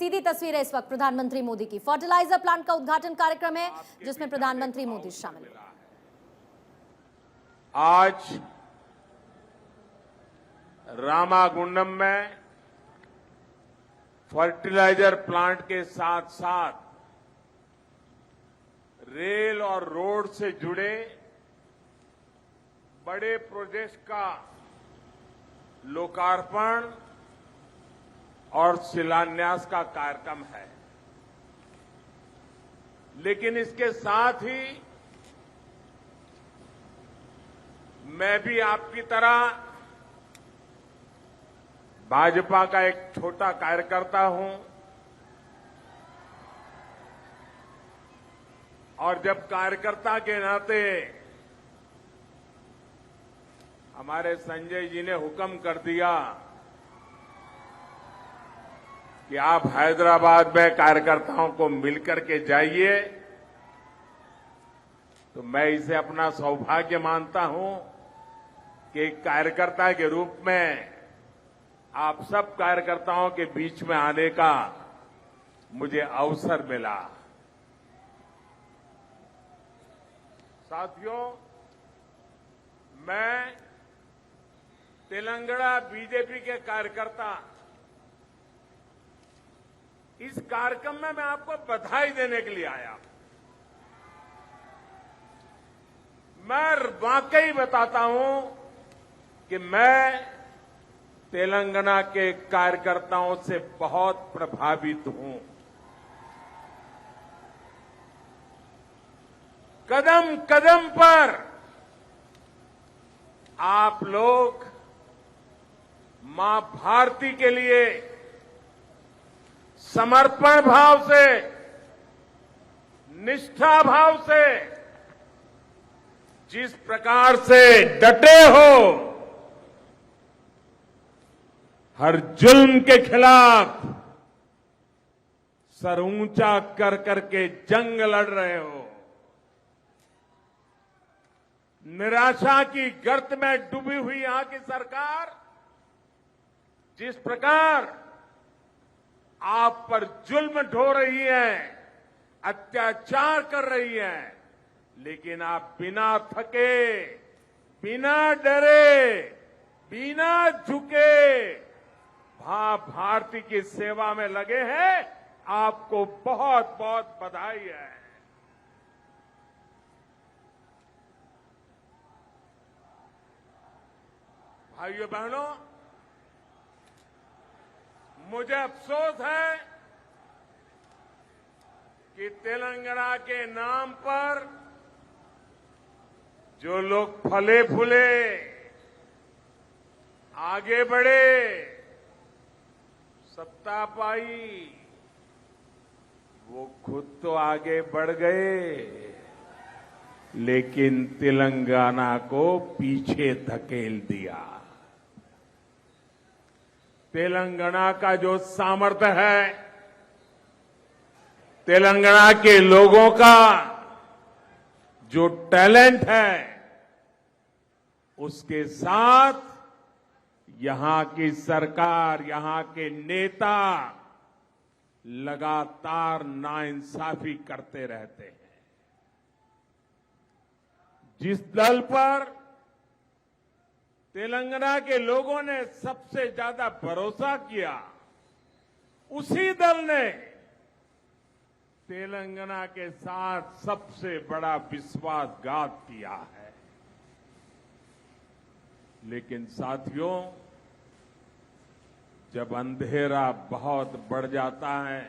सीधी तस्वीर है इस वक्त प्रधानमंत्री मोदी की। फर्टिलाइजर प्लांट का उद्घाटन कार्यक्रम है जिसमें प्रधानमंत्री मोदी शामिल हुए। आज रामागुंडम में फर्टिलाइजर प्लांट के साथ साथ रेल और रोड से जुड़े बड़े प्रोजेक्ट का लोकार्पण और शिलान्यास का कार्यक्रम है। लेकिन इसके साथ ही मैं भी आपकी तरह भाजपा का एक छोटा कार्यकर्ता हूं और जब कार्यकर्ता के नाते हमारे संजय जी ने हुक्म कर दिया कि आप हैदराबाद में कार्यकर्ताओं को मिलकर के जाइए, तो मैं इसे अपना सौभाग्य मानता हूं कि एक कार्यकर्ता के रूप में आप सब कार्यकर्ताओं के बीच में आने का मुझे अवसर मिला। साथियों, मैं तेलंगाना बीजेपी के कार्यकर्ता इस कार्यक्रम में मैं आपको बधाई देने के लिए आया। मैं वाकई बताता हूं कि मैं तेलंगाना के कार्यकर्ताओं से बहुत प्रभावित हूं। कदम कदम पर आप लोग मां भारती के लिए समर्पण भाव से, निष्ठा भाव से जिस प्रकार से डटे हो, हर जुल्म के खिलाफ सर ऊंचा कर करके जंग लड़ रहे हो, निराशा की गर्त में डूबी हुई यहां की सरकार जिस प्रकार आप पर जुल्म ढो रही है, अत्याचार कर रही है, लेकिन आप बिना थके, बिना डरे, बिना झुके भारती की सेवा में लगे हैं। आपको बहुत बहुत बधाई है। भाइयों बहनों, मुझे अफसोस है कि तेलंगाना के नाम पर जो लोग फले फूले आगे बढ़े, सत्ता पाई, वो खुद तो आगे बढ़ गए लेकिन तेलंगाना को पीछे धकेल दिया। तेलंगाना का जो सामर्थ्य है, तेलंगाना के लोगों का जो टैलेंट है, उसके साथ यहां की सरकार, यहां के नेता लगातार नाइंसाफी करते रहते हैं। जिस दल पर तेलंगाना के लोगों ने सबसे ज्यादा भरोसा किया, उसी दल ने तेलंगाना के साथ सबसे बड़ा विश्वासघात किया है। लेकिन साथियों, जब अंधेरा बहुत बढ़ जाता है,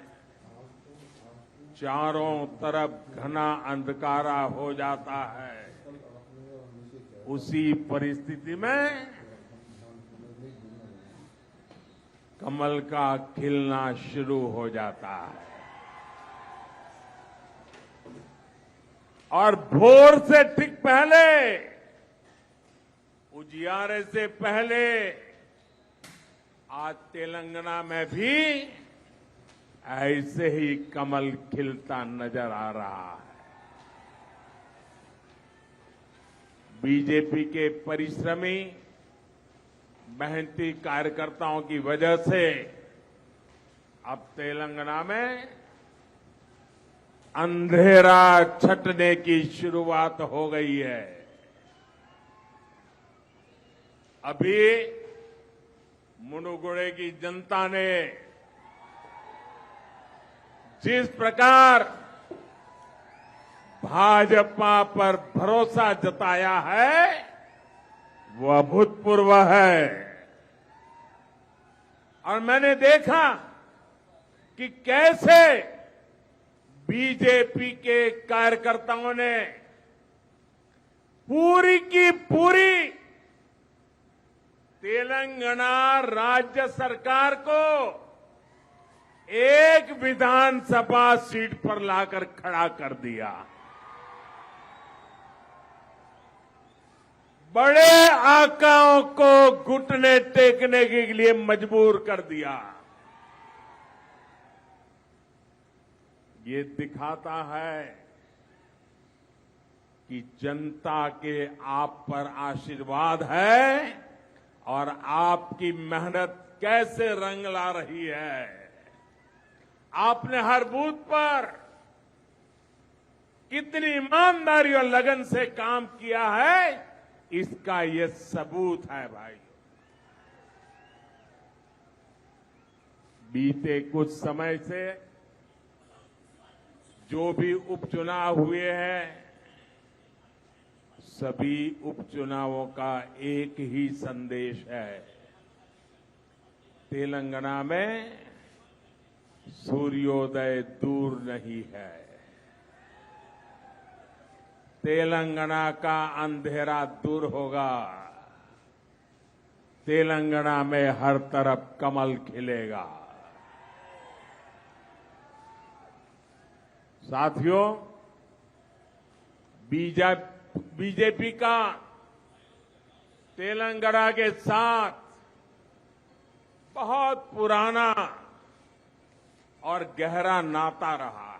चारों तरफ घना अंधकारा हो जाता है, उसी परिस्थिति में कमल का खिलना शुरू हो जाता है और भोर से ठीक पहले, उजियारे से पहले आज तेलंगाना में भी ऐसे ही कमल खिलता नजर आ रहा है। बीजेपी के परिश्रमी मेहनती कार्यकर्ताओं की वजह से अब तेलंगाना में अंधेरा छटने की शुरुआत हो गई है। अभी मुनुगुड़े की जनता ने जिस प्रकार भाजपा पर भरोसा जताया है वह अभूतपूर्व है। और मैंने देखा कि कैसे बीजेपी के कार्यकर्ताओं ने पूरी की पूरी तेलंगाना राज्य सरकार को एक विधानसभा सीट पर लाकर खड़ा कर दिया। बड़े आकाओं को घुटने टेकने के लिए मजबूर कर दिया। ये दिखाता है कि जनता के आप पर आशीर्वाद है और आपकी मेहनत कैसे रंग ला रही है। आपने हर बूथ पर कितनी ईमानदारी और लगन से काम किया है, इसका ये सबूत है भाई। बीते कुछ समय से जो भी उपचुनाव हुए हैं, सभी उपचुनावों का एक ही संदेश है। तेलंगाना में सूर्योदय दूर नहीं है। तेलंगाना का अंधेरा दूर होगा। तेलंगाना में हर तरफ कमल खिलेगा। साथियों, बीजेपी का तेलंगाना के साथ बहुत पुराना और गहरा नाता रहा है।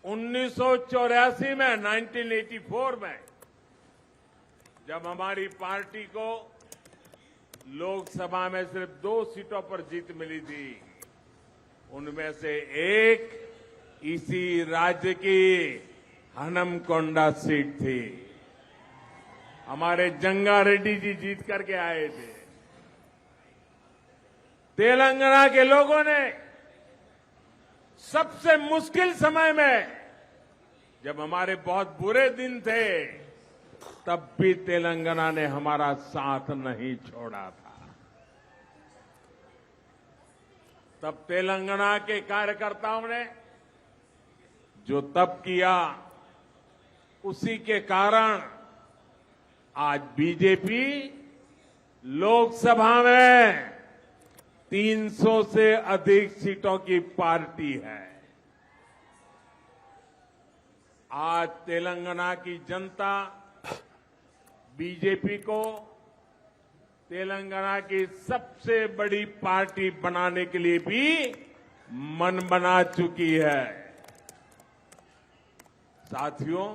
1984 में 1984 में जब हमारी पार्टी को लोकसभा में सिर्फ 2 सीटों पर जीत मिली थी, उनमें से एक इसी राज्य की हनमकोंडा सीट थी। हमारे जंगा रेड्डी जी जीत करके आए थे। तेलंगाना के लोगों ने सबसे मुश्किल समय में, जब हमारे बहुत बुरे दिन थे, तब भी तेलंगाना ने हमारा साथ नहीं छोड़ा था। तब तेलंगाना के कार्यकर्ताओं ने जो तब किया, उसी के कारण आज बीजेपी लोकसभा में 300 से अधिक सीटों की पार्टी है। आज तेलंगाना की जनता बीजेपी को तेलंगाना की सबसे बड़ी पार्टी बनाने के लिए भी मन बना चुकी है। साथियों,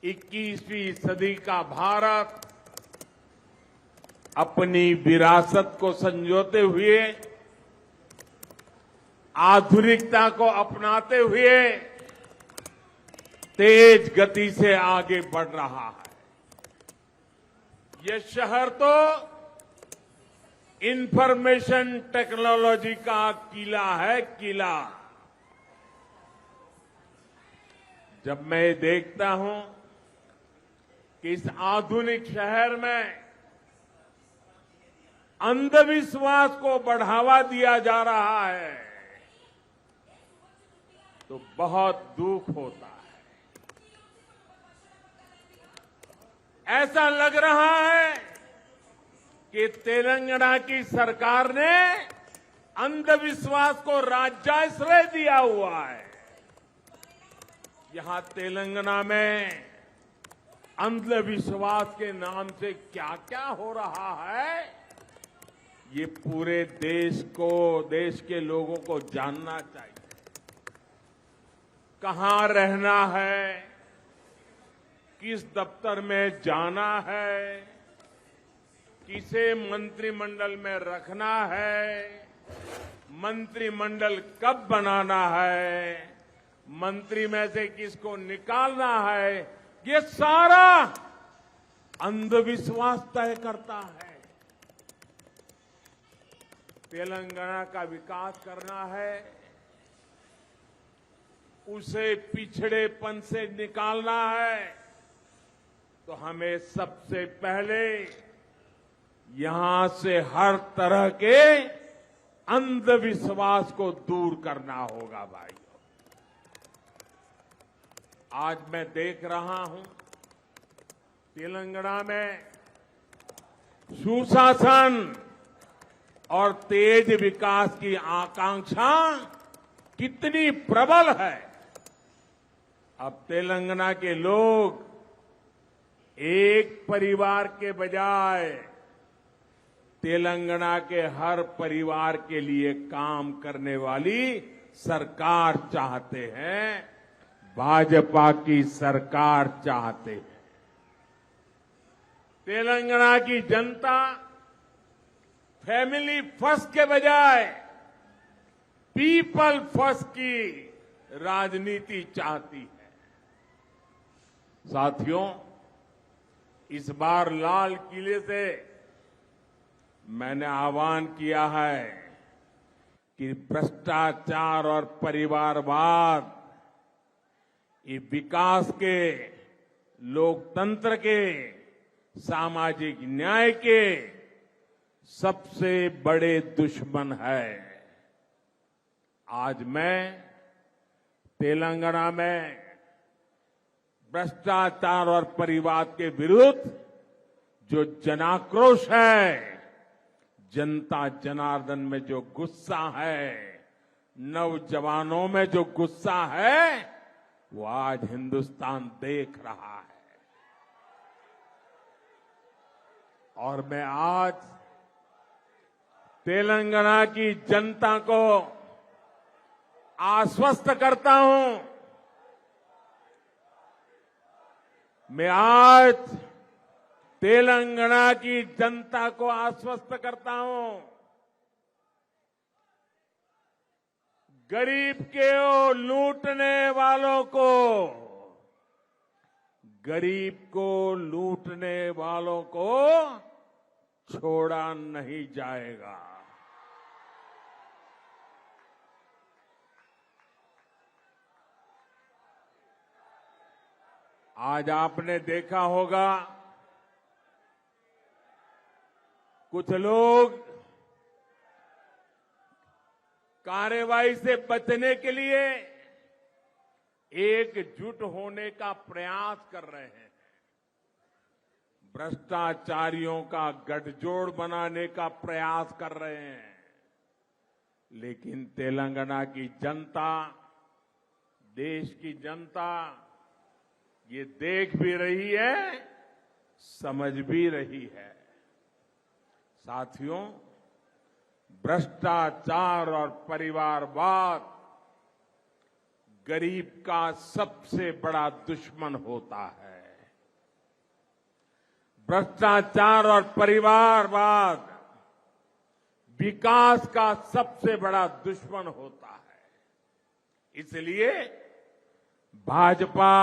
21वीं सदी का भारत अपनी विरासत को संजोते हुए, आधुनिकता को अपनाते हुए तेज गति से आगे बढ़ रहा है। ये शहर तो इंफॉर्मेशन टेक्नोलॉजी का किला है, किला। जब मैं देखता हूं कि इस आधुनिक शहर में अंधविश्वास को बढ़ावा दिया जा रहा है, तो बहुत दुख होता है। ऐसा लग रहा है कि तेलंगाना की सरकार ने अंधविश्वास को राज्याश्रय दिया हुआ है। यहां तेलंगाना में अंधविश्वास के नाम से क्या क्या हो रहा है, ये पूरे देश को, देश के लोगों को जानना चाहिए। कहां रहना है, किस दफ्तर में जाना है, किसे मंत्रिमंडल में रखना है, मंत्रिमंडल कब बनाना है, मंत्री में से किसको निकालना है, ये सारा अंधविश्वास तय करता है। तेलंगाना का विकास करना है, उसे पिछड़ेपन से निकालना है, तो हमें सबसे पहले यहां से हर तरह के अंधविश्वास को दूर करना होगा भाइयों। आज मैं देख रहा हूं तेलंगाना में सुशासन और तेज विकास की आकांक्षा कितनी प्रबल है। अब तेलंगाना के लोग एक परिवार के बजाय तेलंगाना के हर परिवार के लिए काम करने वाली सरकार चाहते हैं, भाजपा की सरकार चाहते हैं। तेलंगाना की जनता फैमिली फर्स्ट के बजाय पीपल फर्स्ट की राजनीति चाहती है। साथियों, इस बार लाल किले से मैंने आह्वान किया है कि भ्रष्टाचार और परिवारवाद, ये विकास के, लोकतंत्र के, सामाजिक न्याय के सबसे बड़े दुश्मन है। आज मैं तेलंगाना में भ्रष्टाचार और परिवाद के विरुद्ध जो जनाक्रोश है, जनता जनार्दन में जो गुस्सा है, नौजवानों में जो गुस्सा है, वो आज हिंदुस्तान देख रहा है। और मैं आज तेलंगाना की जनता को आश्वस्त करता हूं, मैं आज तेलंगाना की जनता को आश्वस्त करता हूं, गरीब के लूटने वालों को, गरीब को लूटने वालों को छोड़ा नहीं जाएगा। आज आपने देखा होगा कुछ लोग कार्रवाई से बचने के लिए एकजुट होने का प्रयास कर रहे हैं, भ्रष्टाचारियों का गठजोड़ बनाने का प्रयास कर रहे हैं। लेकिन तेलंगाना की जनता, देश की जनता ये देख भी रही है, समझ भी रही है। साथियों, भ्रष्टाचार और परिवारवाद गरीब का सबसे बड़ा दुश्मन होता है। भ्रष्टाचार और परिवारवाद विकास का सबसे बड़ा दुश्मन होता है। इसलिए भाजपा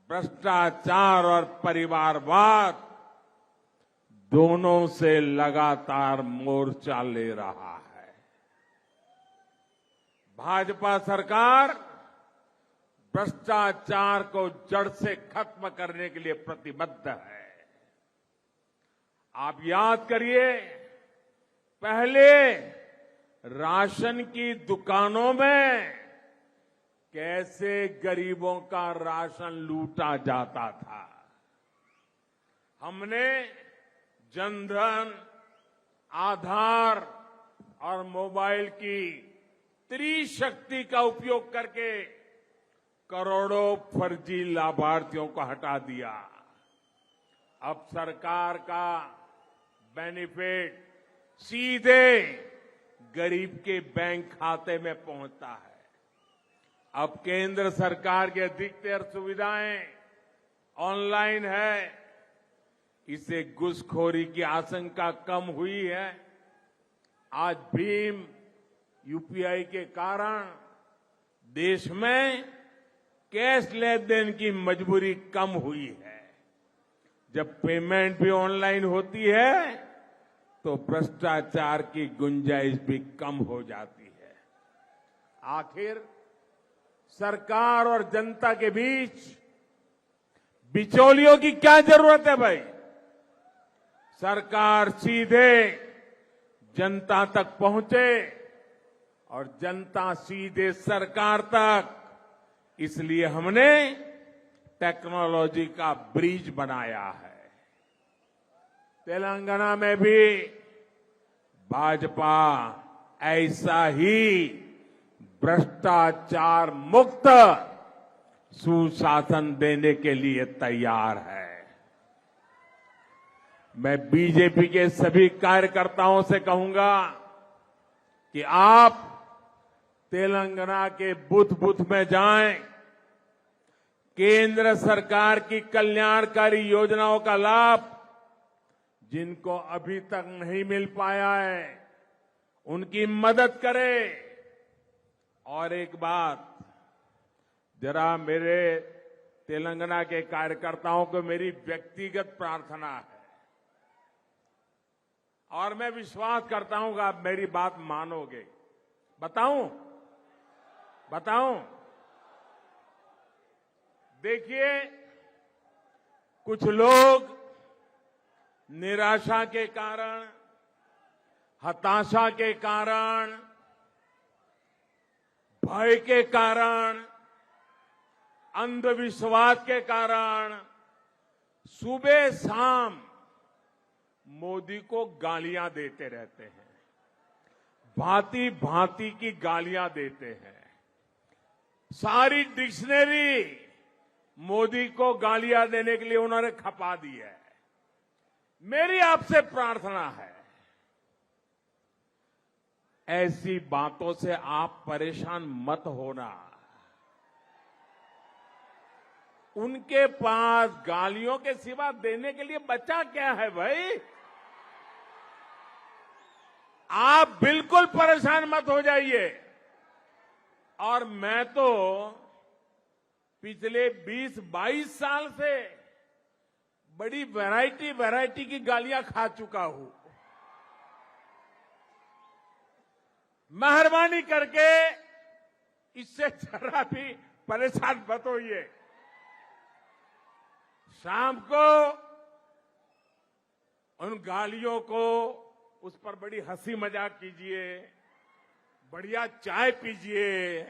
भ्रष्टाचार और परिवारवाद दोनों से लगातार मोर्चा ले रहा है। भाजपा सरकार भ्रष्टाचार को जड़ से खत्म करने के लिए प्रतिबद्ध है। आप याद करिए, पहले राशन की दुकानों में कैसे गरीबों का राशन लूटा जाता था। हमने जनधन, आधार और मोबाइल की त्रिशक्ति का उपयोग करके करोड़ों फर्जी लाभार्थियों को हटा दिया। अब सरकार का बेनिफिट सीधे गरीब के बैंक खाते में पहुंचता है। अब केंद्र सरकार की अधिकतर सुविधाएं ऑनलाइन है। इससे घुसखोरी की आशंका कम हुई है। आज भीम यूपीआई के कारण देश में कैश लेन देन की मजबूरी कम हुई है। जब पेमेंट भी ऑनलाइन होती है तो भ्रष्टाचार की गुंजाइश भी कम हो जाती है। आखिर सरकार और जनता के बीच बिचौलियों की क्या जरूरत है भाई? सरकार सीधे जनता तक पहुंचे और जनता सीधे सरकार तक। इसलिए हमने टेक्नोलॉजी का ब्रिज बनाया है। तेलंगाना में भी भाजपा ऐसा ही भ्रष्टाचार मुक्त सुशासन देने के लिए तैयार है। मैं बीजेपी के सभी कार्यकर्ताओं से कहूंगा कि आप तेलंगाना के बूथ बूथ में जाएं, केंद्र सरकार की कल्याणकारी योजनाओं का लाभ जिनको अभी तक नहीं मिल पाया है उनकी मदद करें। और एक बात, जरा मेरे तेलंगाना के कार्यकर्ताओं को मेरी व्यक्तिगत प्रार्थना है और मैं विश्वास करता हूं कि आप मेरी बात मानोगे। बताऊं? देखिए, कुछ लोग निराशा के कारण, हताशा के कारण, भय के कारण, अंधविश्वास के कारण सुबह शाम मोदी को गालियां देते रहते हैं, भांति भांति की गालियां देते हैं। सारी डिक्शनरी मोदी को गालियां देने के लिए उन्होंने खपा दी है। मेरी आपसे प्रार्थना है, ऐसी बातों से आप परेशान मत होना। उनके पास गालियों के सिवा देने के लिए बचा क्या है भाई? आप बिल्कुल परेशान मत हो जाइए। और मैं तो पिछले 20-22 साल से बड़ी वैरायटी की गालियां खा चुका हूं। मेहरबानी करके इससे जरा भी परेशान मत होइए। शाम को उन गालियों को, उस पर बड़ी हंसी मजाक कीजिए, बढ़िया चाय पीजिए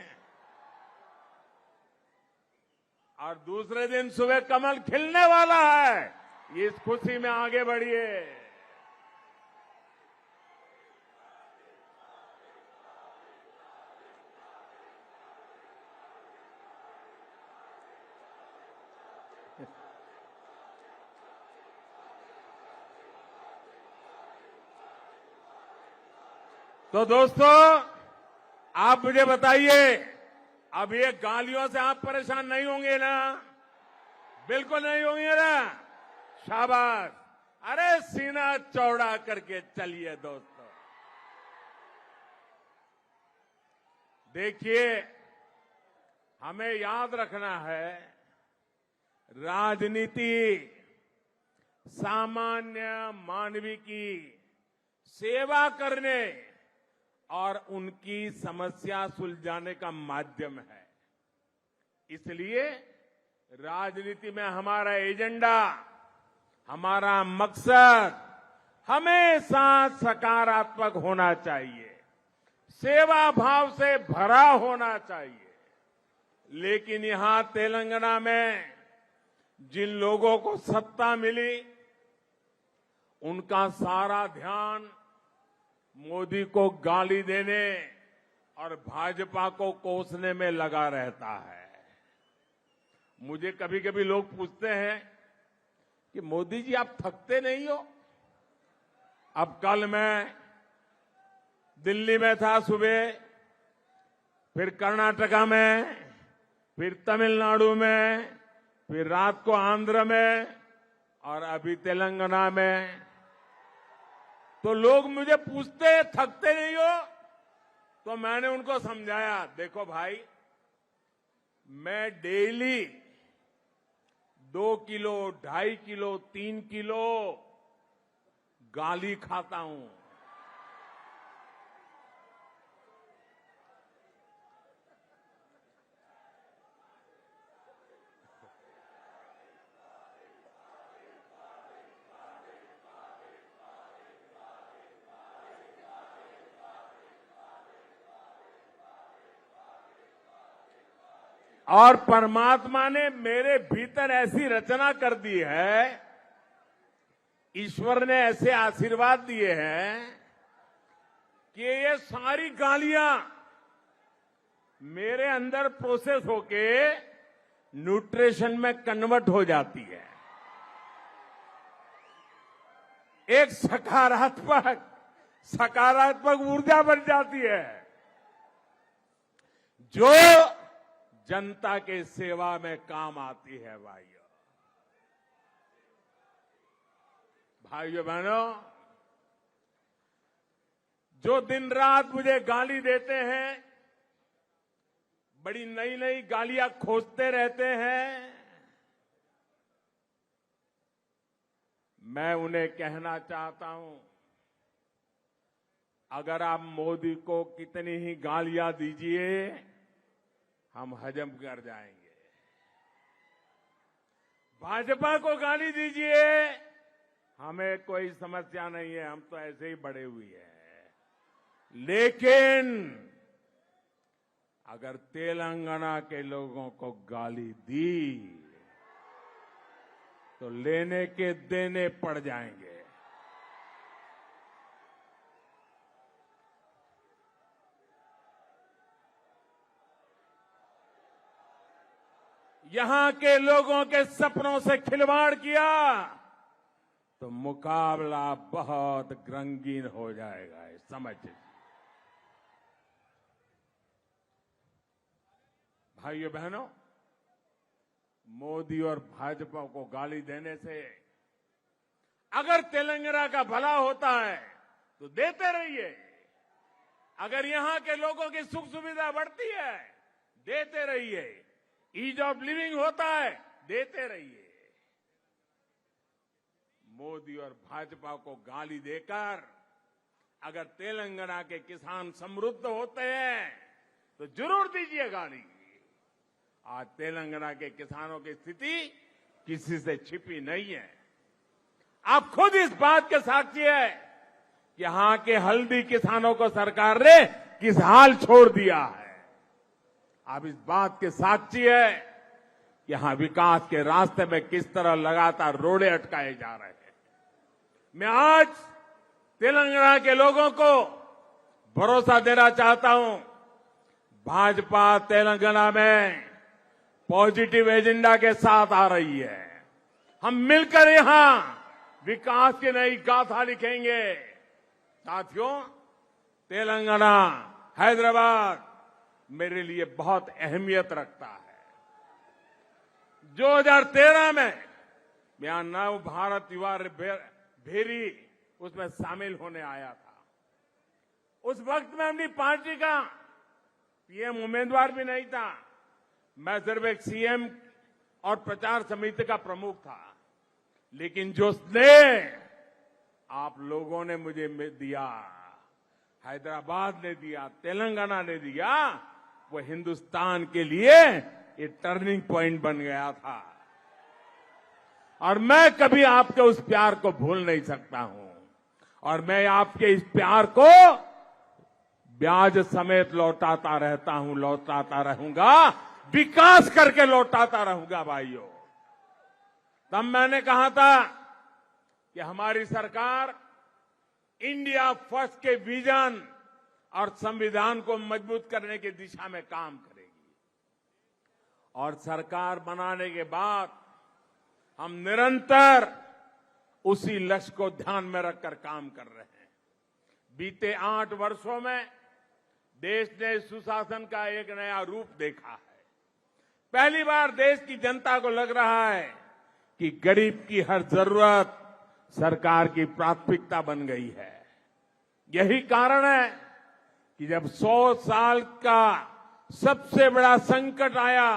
और दूसरे दिन सुबह कमल खिलने वाला है, इस खुशी में आगे बढ़िए। तो दोस्तों, आप मुझे बताइए, अब ये गालियों से आप परेशान नहीं होंगे ना? बिल्कुल नहीं होंगे ना? शाबाश। अरे सीना चौड़ा करके चलिए दोस्तों। देखिए, हमें याद रखना है, राजनीति सामान्य मानवी की सेवा करने और उनकी समस्या सुलझाने का माध्यम है। इसलिए राजनीति में हमारा एजेंडा, हमारा मकसद हमेशा सकारात्मक होना चाहिए, सेवा भाव से भरा होना चाहिए। लेकिन यहां तेलंगाना में जिन लोगों को सत्ता मिली, उनका सारा ध्यान मोदी को गाली देने और भाजपा को कोसने में लगा रहता है। मुझे कभी कभी लोग पूछते हैं कि मोदी जी आप थकते नहीं हो? अब कल मैं दिल्ली में था सुबह, फिर कर्नाटका में, फिर तमिलनाडु में, फिर रात को आंध्र में और अभी तेलंगाना में तो लोग मुझे पूछते थकते नहीं हो, तो मैंने उनको समझाया, देखो भाई, मैं डेली 2 किलो, 2.5 किलो, 3 किलो गाली खाता हूं। और परमात्मा ने मेरे भीतर ऐसी रचना कर दी है, ईश्वर ने ऐसे आशीर्वाद दिए हैं कि ये सारी गालियां मेरे अंदर प्रोसेस होके न्यूट्रिशन में कन्वर्ट हो जाती है। एक सकारात्मक ऊर्जा बन जाती है जो जनता के सेवा में काम आती है। भाइयों बहनों, जो दिन रात मुझे गाली देते हैं, बड़ी नई नई गालियां खोजते रहते हैं, मैं उन्हें कहना चाहता हूं, अगर आप मोदी को कितनी ही गालियां दीजिए, हम हजम कर जाएंगे। भाजपा को गाली दीजिए, हमें कोई समस्या नहीं है, हम तो ऐसे ही बड़े हुए हैं। लेकिन अगर तेलंगाना के लोगों को गाली दी तो लेने के देने पड़ जाएंगे। यहां के लोगों के सपनों से खिलवाड़ किया तो मुकाबला बहुत रंगीन हो जाएगा, समझ लीजिए। भाइयों बहनों, मोदी और भाजपा को गाली देने से अगर तेलंगाना का भला होता है तो देते रहिए, अगर यहां के लोगों की सुख सुविधा बढ़ती है देते रहिए, ईज ऑफ लिविंग होता है देते रहिए। मोदी और भाजपा को गाली देकर अगर तेलंगाना के किसान समृद्ध होते हैं तो जरूर दीजिए गाली। आज तेलंगाना के किसानों की स्थिति किसी से छिपी नहीं है। आप खुद इस बात के साक्षी है कि यहां के हल्दी किसानों को सरकार ने किस हाल छोड़ दिया है। आप इस बात के साक्षी है कि यहां विकास के रास्ते में किस तरह लगातार रोड़े अटकाए जा रहे हैं। मैं आज तेलंगाना के लोगों को भरोसा देना चाहता हूं, भाजपा तेलंगाना में पॉजिटिव एजेंडा के साथ आ रही है। हम मिलकर यहां विकास की नई गाथा लिखेंगे। साथियों, तेलंगाना, हैदराबाद मेरे लिए बहुत अहमियत रखता है। 2013 में मैं नव भारत युवा भेरी उसमें शामिल होने आया था। उस वक्त में अपनी पार्टी का पीएम उम्मीदवार भी नहीं था, मैं सिर्फ एक सीएम और प्रचार समिति का प्रमुख था। लेकिन जो स्नेह आप लोगों ने मुझे दिया, हैदराबाद ने दिया, तेलंगाना ने दिया, वो हिंदुस्तान के लिए ये टर्निंग पॉइंट बन गया था। और मैं कभी आपके उस प्यार को भूल नहीं सकता हूं, और मैं आपके इस प्यार को ब्याज समेत लौटाता रहता हूं, लौटाता रहूंगा, विकास करके लौटाता रहूंगा। भाइयों, तब मैंने कहा था कि हमारी सरकार इंडिया फर्स्ट के विजन और संविधान को मजबूत करने की दिशा में काम करेगी। और सरकार बनाने के बाद हम निरंतर उसी लक्ष्य को ध्यान में रखकर काम कर रहे हैं। बीते 8 वर्षों में देश ने सुशासन का एक नया रूप देखा है। पहली बार देश की जनता को लग रहा है कि गरीब की हर जरूरत सरकार की प्राथमिकता बन गई है। यही कारण है कि जब 100 साल का सबसे बड़ा संकट आया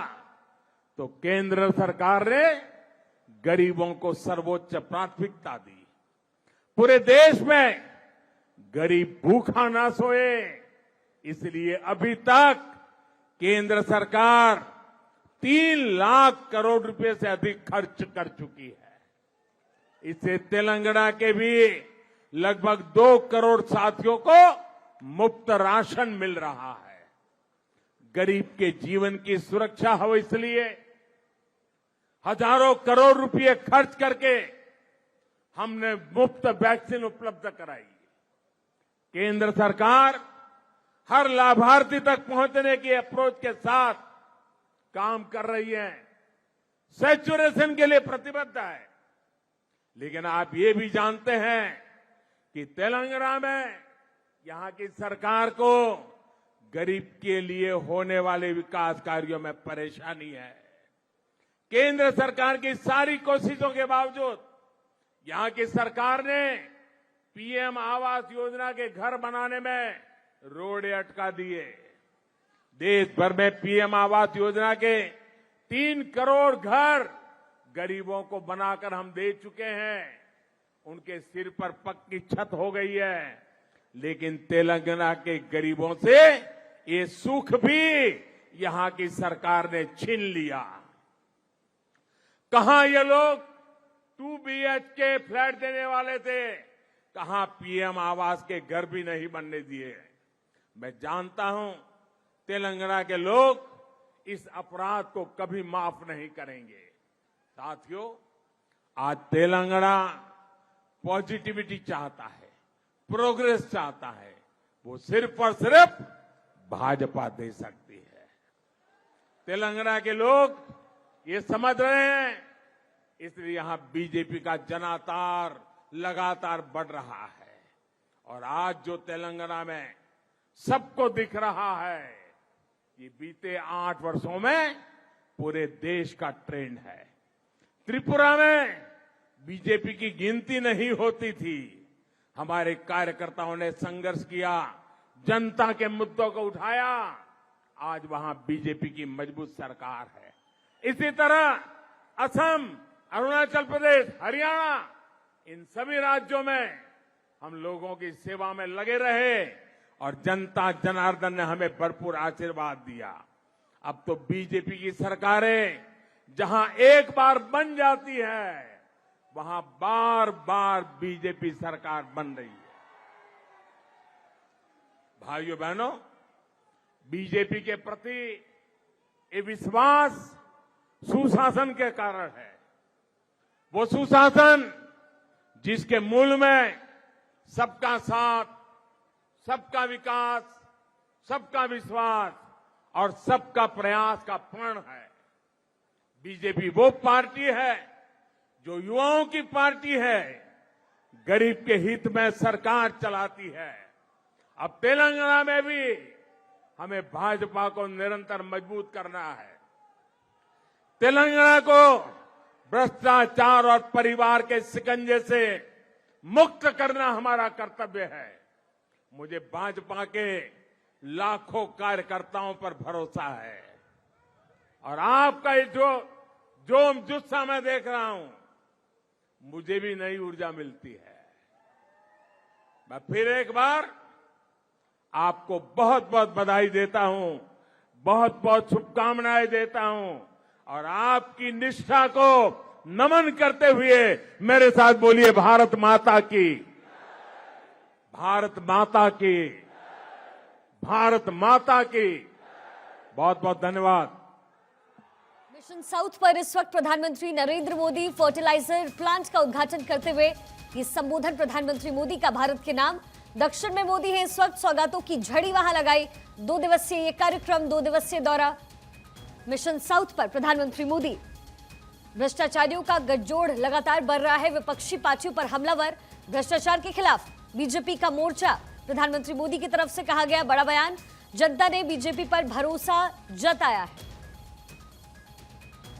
तो केंद्र सरकार ने गरीबों को सर्वोच्च प्राथमिकता दी। पूरे देश में गरीब भूखा ना सोए, इसलिए अभी तक केंद्र सरकार 3 लाख करोड़ रुपए से अधिक खर्च कर चुकी है। इससे तेलंगाना के भी लगभग 2 करोड़ साथियों को मुफ्त राशन मिल रहा है। गरीब के जीवन की सुरक्षा हो इसलिए हजारों करोड़ रुपए खर्च करके हमने मुफ्त वैक्सीन उपलब्ध कराई। केंद्र सरकार हर लाभार्थी तक पहुंचने की अप्रोच के साथ काम कर रही है, सैचुरेशन के लिए प्रतिबद्ध है। लेकिन आप ये भी जानते हैं कि तेलंगाना में यहां की सरकार को गरीब के लिए होने वाले विकास कार्यों में परेशानी है। केंद्र सरकार की सारी कोशिशों के बावजूद यहां की सरकार ने पीएम आवास योजना के घर बनाने में रोड़े अटका दिए। देश भर में पीएम आवास योजना के 3 करोड़ घर गरीबों को बनाकर हम दे चुके हैं। उनके सिर पर पक्की छत हो गई है, लेकिन तेलंगाना के गरीबों से ये सुख भी यहां की सरकार ने छीन लिया। कहां ये लोग 2 BHK फ्लैट देने वाले थे, कहां पीएम आवास के घर भी नहीं बनने दिए। मैं जानता हूं तेलंगाना के लोग इस अपराध को कभी माफ नहीं करेंगे। साथियों, आज तेलंगाना पॉजिटिविटी चाहता है, प्रोग्रेस चाहता है, वो सिर्फ और सिर्फ भाजपा दे सकती है। तेलंगाना के लोग ये समझ रहे हैं, इसलिए यहां बीजेपी का जनाधार लगातार बढ़ रहा है। और आज जो तेलंगाना में सबको दिख रहा है, ये बीते 8 वर्षों में पूरे देश का ट्रेंड है। त्रिपुरा में बीजेपी की गिनती नहीं होती थी। हमारे कार्यकर्ताओं ने संघर्ष किया, जनता के मुद्दों को उठाया, आज वहां बीजेपी की मजबूत सरकार है। इसी तरह असम, अरुणाचल प्रदेश, हरियाणा, इन सभी राज्यों में हम लोगों की सेवा में लगे रहे और जनता जनार्दन ने हमें भरपूर आशीर्वाद दिया। अब तो बीजेपी की सरकारें जहां एक बार बन जाती है, वहां बार बार बीजेपी सरकार बन रही है। भाइयों बहनों, बीजेपी के प्रति ये विश्वास सुशासन के कारण है। वो सुशासन जिसके मूल में सबका साथ, सबका विकास, सबका विश्वास और सबका प्रयास का प्रण है। बीजेपी वो पार्टी है जो युवाओं की पार्टी है, गरीब के हित में सरकार चलाती है। अब तेलंगाना में भी हमें भाजपा को निरंतर मजबूत करना है। तेलंगाना को भ्रष्टाचार और परिवार के शिकंजे से मुक्त करना हमारा कर्तव्य है। मुझे भाजपा के लाखों कार्यकर्ताओं पर भरोसा है और आपका ये जो जुस्सा मैं देख रहा हूं, मुझे भी नई ऊर्जा मिलती है। मैं फिर एक बार आपको बहुत बहुत बधाई देता हूं, बहुत बहुत शुभकामनाएं देता हूं और आपकी निष्ठा को नमन करते हुए मेरे साथ बोलिए भारत माता की, भारत माता की, भारत माता की। बहुत बहुत धन्यवाद। मिशन साउथ पर इस वक्त प्रधानमंत्री नरेंद्र मोदी फर्टिलाइजर प्लांट का उद्घाटन करते हुए ये संबोधन प्रधानमंत्री मोदी का भारत के नाम। दक्षिण में मोदी है इस वक्त, सौगातों की झड़ी वहां लगाई। 2 दिवसीय ये कार्यक्रम, 2 दिवसीय दौरा मिशन साउथ पर प्रधानमंत्री मोदी। भ्रष्टाचारियों का गठजोड़ लगातार बढ़ रहा है, विपक्षी पार्टियों पर हमलावर। भ्रष्टाचार के खिलाफ बीजेपी का मोर्चा, प्रधानमंत्री मोदी की तरफ से कहा गया बड़ा बयान। जनता ने बीजेपी पर भरोसा जताया है।